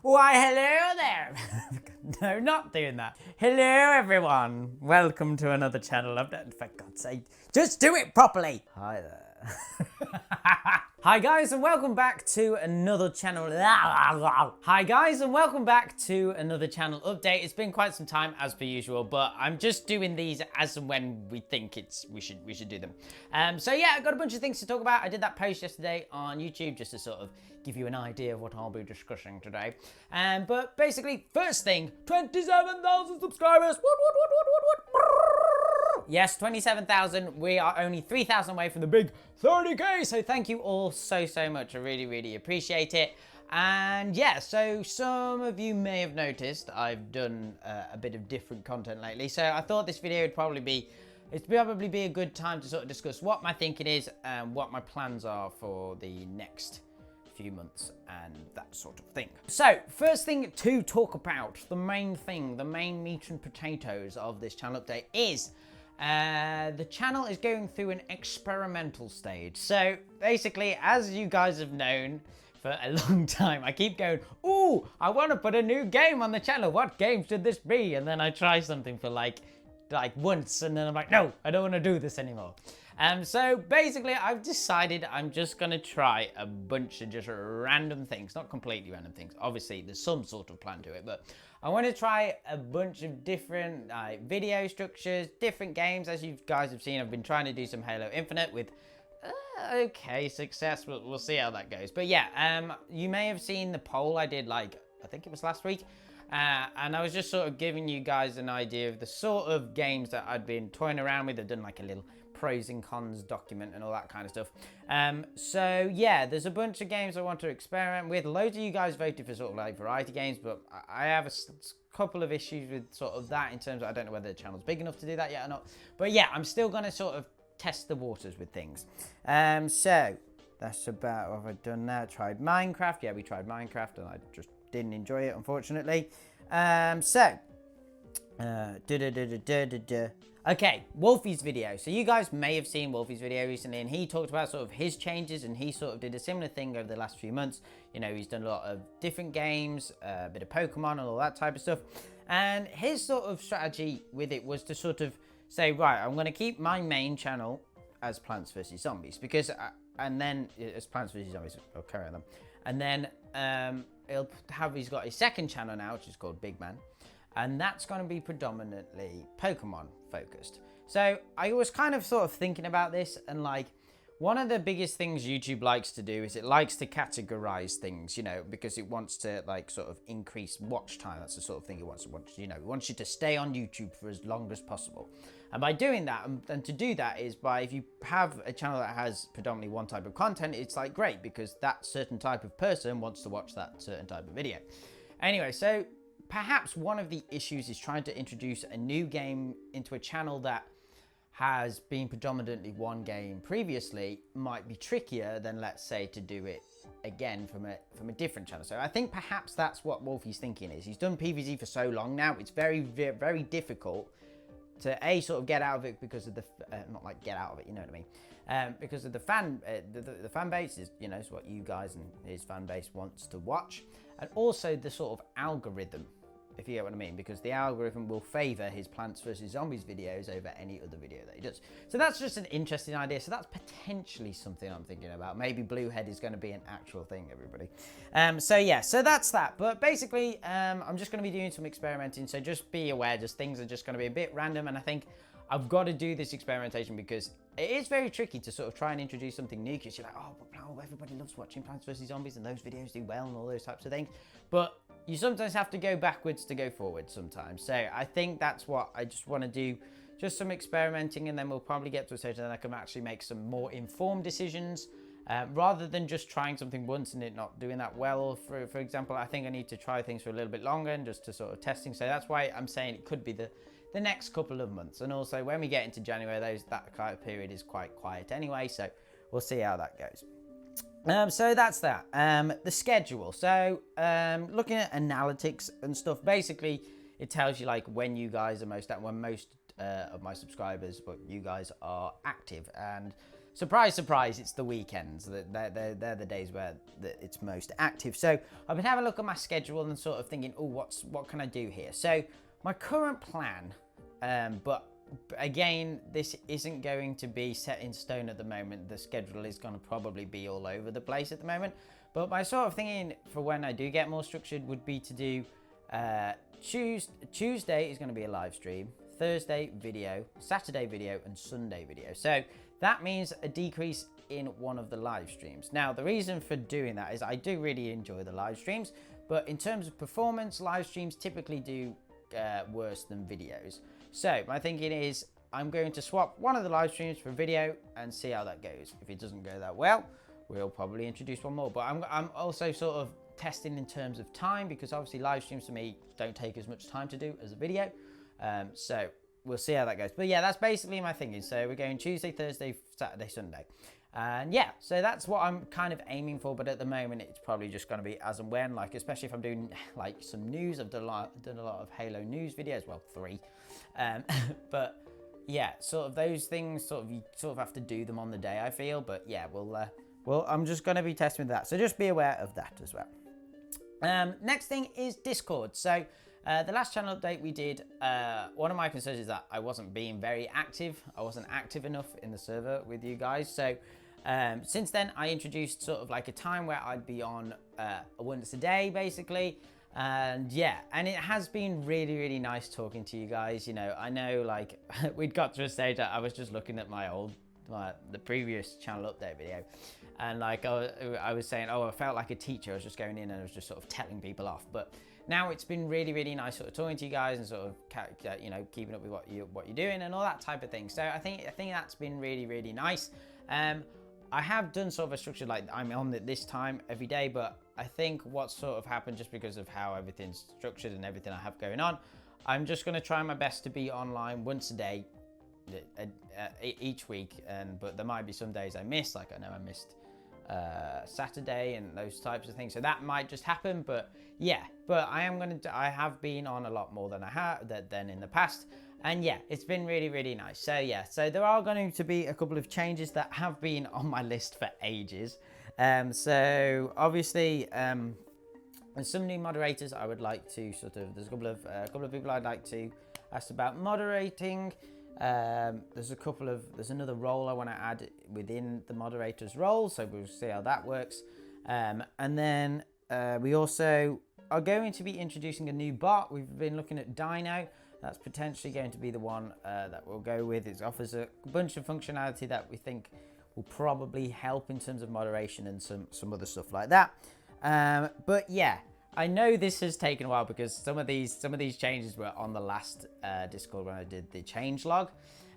Why, hello there. No, not doing that. Hello, everyone. Welcome to another channel update. For God's sake, just do it properly. Hi there. Hi guys, and welcome back to another channel. Hi guys, and welcome back to another channel update. It's been quite some time, as per usual, but I'm just doing these as and when we think we should do them. So yeah, I've got a bunch of things to talk about. I did that post yesterday on YouTube just to sort of give you an idea of what I'll be discussing today. But basically, first thing, 27,000 subscribers. Yes, 27,000. We are only 3,000 away from the big 30k. So thank you all so much. I really appreciate it. And yeah, so some of you may have noticed I've done a bit of different content lately. So I thought this video would probably be a good time to sort of discuss what my thinking is and what my plans are for the next few months and that sort of thing. So first thing to talk about, the main meat and potatoes of this channel update is the channel is going through an experimental stage. So basically, as you guys have known for a long time, I keep going, ooh, I want to put a new game on the channel. What game should this be? And then I try something for like once, and then I'm like, no, I don't want to do this anymore. So basically, I've decided I'm just going to try a bunch of just random things, not completely random things. Obviously, there's some sort of plan to it, but I want to try a bunch of different video structures, different games. As you guys have seen, I've been trying to do some Halo Infinite with okay success. We'll see how that goes. But yeah, you may have seen the poll I did, I think it was last week. And I was just sort of giving you guys an idea of the sort of games that I'd been toying around with. I've done like a little pros and cons document and all that kind of stuff. So yeah, there's a bunch of games I want to experiment with. Loads of you guys voted for sort of like variety games, but I have a couple of issues with sort of that in terms of I don't know whether the channel's big enough to do that yet or not. But yeah, I'm still going to sort of test the waters with things. So that's about what I've done now. Tried Minecraft. Yeah, we tried Minecraft and I just didn't enjoy it, unfortunately. Okay, Wolfys video. So you guys may have seen Wolfys video recently, and he talked about sort of his changes, and he sort of did a similar thing over the last few months. You know, he's done a lot of different games, a bit of Pokemon and all that type of stuff. And his sort of strategy with it was to sort of say, right, I'm going to keep my main channel as Plants vs Zombies, because, and then as Plants vs Zombies, I'll carry on them. And then he's got his second channel now, which is called Big Man. And that's going to be predominantly Pokemon focused. So I was kind of sort of thinking about this, and like one of the biggest things YouTube likes to do is it likes to categorize things, you know, because it wants to like sort of increase watch time. That's the sort of thing it wants to watch, you know, it wants you to stay on YouTube for as long as possible. And by doing that, and to do that is by, if you have a channel that has predominantly one type of content, it's like great, because that certain type of person wants to watch that certain type of video. Anyway, so perhaps one of the issues is trying to introduce a new game into a channel that has been predominantly one game previously might be trickier than, let's say, to do it again from a different channel. So I think perhaps that's what Wolfy's thinking is. He's done PvZ for so long now, it's very difficult to sort of get out of it because of the not like get out of it, you know what I mean, because of the fan base is, you know, it's what you guys and his fan base wants to watch, and also the sort of algorithm, if you get what I mean, because the algorithm will favor his Plants vs Zombies videos over any other video that he does. So that's just an interesting idea. So that's potentially something I'm thinking about. Maybe Bluehead is going to be an actual thing, everybody. So yeah, so that's that. But basically, I'm just going to be doing some experimenting. So just be aware, just things are just going to be a bit random. And I think I've got to do this experimentation because it is very tricky to sort of try and introduce something new, because you're like, oh, but everybody loves watching Plants vs Zombies and those videos do well and all those types of things. But you sometimes have to go backwards to go forward sometimes. So I think that's what I just want to do, just some experimenting, and then we'll probably get to a stage that I can actually make some more informed decisions, rather than just trying something once and it not doing that well. For example, I think I need to try things for a little bit longer and just to sort of testing. So that's why I'm saying it could be the next couple of months. And also when we get into January, that kind of period is quite quiet anyway. So we'll see how that goes. So that's that. The schedule. So looking at analytics and stuff, basically it tells you like when you guys are most of my subscribers, but you guys are active. And surprise, surprise, it's the weekends. They're the days where it's most active. So I've been having a look at my schedule and sort of thinking, oh, what can I do here? So my current plan, but again, this isn't going to be set in stone at the moment. The schedule is going to probably be all over the place at the moment. But my sort of thinking for when I do get more structured would be to do Tuesday is going to be a live stream, Thursday video, Saturday video, and Sunday video. So that means a decrease in one of the live streams. Now, the reason for doing that is I do really enjoy the live streams, but in terms of performance, live streams typically do worse than videos. So my thinking is I'm going to swap one of the live streams for video and see how that goes. If it doesn't go that well, we'll probably introduce one more. But I'm also sort of testing in terms of time, because obviously live streams for me don't take as much time to do as a video. So we'll see how that goes. But yeah, that's basically my thinking. So we're going Tuesday, Thursday, Saturday, Sunday. And yeah, so that's what I'm kind of aiming for. But at the moment, it's probably just going to be as and when, like, especially if I'm doing like some news. I've done a lot of Halo news videos, well, 3. But yeah, sort of those things, you sort of have to do them on the day, I feel. But yeah, well, I'm just going to be testing with that. So just be aware of that as well. Next thing is Discord. So the last channel update we did, one of my concerns is that I wasn't being very active. I wasn't active enough in the server with you guys. So since then, I introduced sort of like a time where I'd be on once a day, basically. And yeah, and it has been really, really nice talking to you guys. You know, I know, like, we'd got to a stage that I was just looking at the previous channel update video, and like I was saying, oh, I felt like a teacher. I was just going in and I was just sort of telling people off. But now it's been really, really nice sort of talking to you guys and sort of keeping up with what you're doing and all that type of thing. So I think that's been really, really nice. I have done sort of a structure, like I'm on it this time every day, but I think what sort of happened, just because of how everything's structured and everything I have going on, I'm just going to try my best to be online once a day each week. But there might be some days I miss, like I know I missed Saturday and those types of things, so that might just happen. But yeah, but I have been on a lot more than I have than in the past. And yeah, it's been really, really nice. So yeah, so there are going to be a couple of changes that have been on my list for ages. So obviously, there's some new moderators I would like to there's a couple of people I'd like to ask about moderating. There's another role I want to add within the moderator's role, so we'll see how that works. And then we also are going to be introducing a new bot. We've been looking at Dino. That's potentially going to be the one that we'll go with. It offers a bunch of functionality that we think will probably help in terms of moderation and some other stuff like that. But yeah, I know this has taken a while because some of these changes were on the last Discord when I did the change log.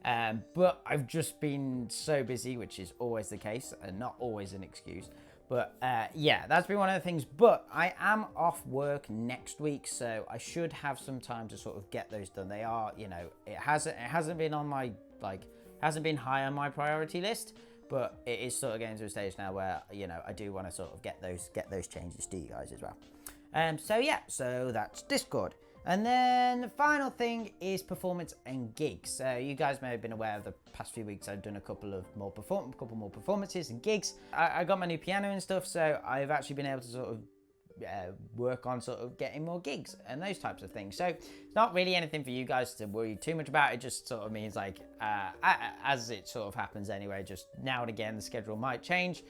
But I've just been so busy, which is always the case and not always an excuse. But yeah, that's been one of the things. But I am off work next week, so I should have some time to sort of get those done. They are, it hasn't been on my hasn't been high on my priority list, but it is sort of getting to a stage now where I do want to sort of get those changes to you guys as well. So yeah, so that's Discord. And then the final thing is performance and gigs. So you guys may have been aware of the past few weeks I've done a couple more performances and gigs. I got my new piano and stuff, so I've actually been able to sort of work on sort of getting more gigs and those types of things. So it's not really anything for you guys to worry too much about. It just sort of means, like, as it sort of happens anyway, just now and again the schedule might change.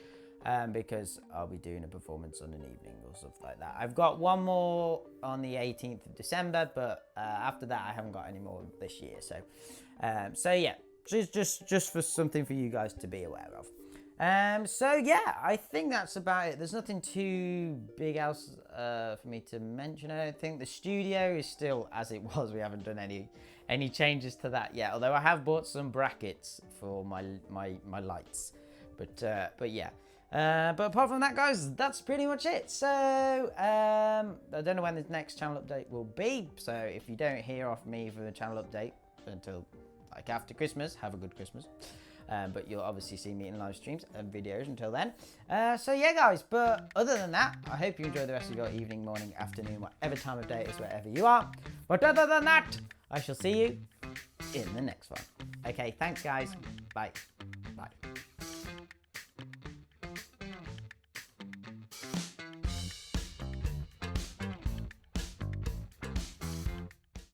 Because I'll be doing a performance on an evening or stuff like that. I've got one more on the 18th of December, but after that I haven't got any more this year. So yeah, just for something for you guys to be aware of. So yeah, I think that's about it. There's nothing too big else for me to mention. I don't think the studio is still as it was. We haven't done any changes to that yet. Although I have bought some brackets for my lights. But yeah. But apart from that, guys, that's pretty much it. So I don't know when the next channel update will be. So if you don't hear off me for the channel update until like after Christmas, have a good Christmas. But you'll obviously see me in live streams and videos until then. So yeah, guys, but other than that, I hope you enjoy the rest of your evening, morning, afternoon, whatever time of day it is, wherever you are. But other than that, I shall see you in the next one. Okay, thanks, guys. Bye. Bye.